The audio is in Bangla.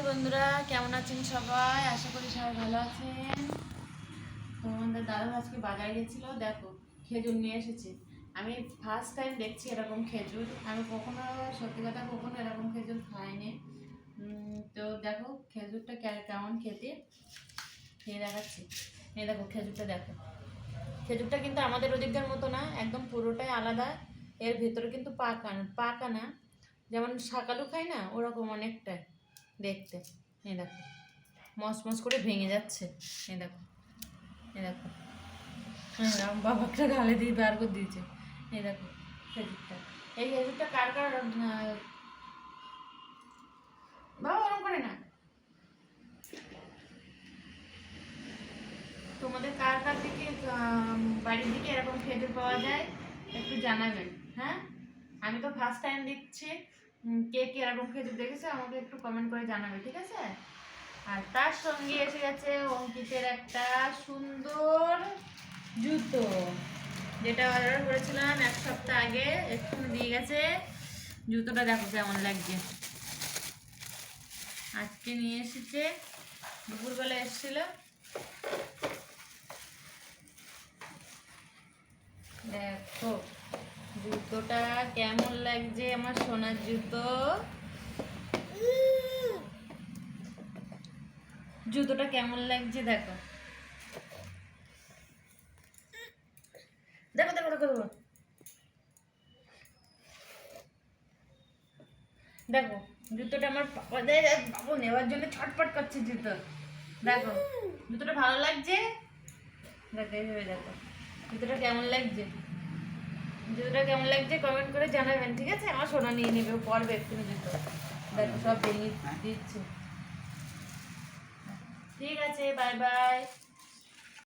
বন্ধুরা, কেমন আছেন সবাই? আশা করি সবাই ভালো আছেন। তো আমাদের দাদা আজকে বাজারে গেছিলো, দেখো খেজুর নিয়ে এসেছে। আমি ফার্স্ট টাইম দেখছি এরকম খেজুর। আমি কখনো, সত্যি কথা, কখনো এরকম খেজুর খাইনি। তো দেখো খেজুরটা কেমন খেতে, খেয়ে দেখাচ্ছি। এই দেখো খেজুরটা, দেখো খেজুরটা কিন্তু আমাদের ওদিককার মতো না, একদম পুরোটাই আলাদা। এর ভেতরে কিন্তু পাকা না, যেমন শাকালু খাই না, ওরকম অনেকটাই দেখতে। এই দেখো মস করে ভেঙে যাচ্ছে। এই দেখো, এই দেখো, হ্যাঁ আমার বাবাকে গালে দিয়ে বার করে দিয়েছে। এই দেখো খেজুরটা, এই খেজুরটা কার কার বাবা ওরকম করে না, তোমাদের কার কার দিকে বাড়ির দিকে এরকম খেজুর পাওয়া যায় একটু জানাবেন। হ্যাঁ, আমি তো ফার্স্ট টাইম দেখছি। কে কে এরকম খেজুর দেখেছে আমাকে একটু কমেন্ট করে জানাবে, ঠিক আছে? আর তার সঙ্গে এসে গেছে অঙ্কিতের একটা সুন্দর জুতো, যেটা অর্ডার করেছিলাম 1 সপ্তাহ আগে, এক্ষুনি দিয়ে গেছে। জুতোটা দেখো কেমন লাগছে, আজকে নিয়ে এসেছে, দুপুরবেলা এসেছিল। দেখো জুতোটা কেমন লাগছে, আমার সোনার জুতো। জুতোটা কেমন লাগছে দেখো, দেখো দেখো দেখো দেখো, দেখো জুতোটা আমার বাবু নেওয়ার জন্য ছটফট করছে জুতো। দেখো জুতোটা ভালো লাগছে, দেখো এইভাবে দেখো জুতোটা কেমন লাগছে। জুতোটা কেমন লাগছে কমেন্ট করে জানাবেন, ঠিক আছে? আমার সোনা নিয়ে নেবে, পরবে এক্ষুনি জুতো। দেখো সব ভেঙে দিচ্ছে। ঠিক আছে, বাই বাই।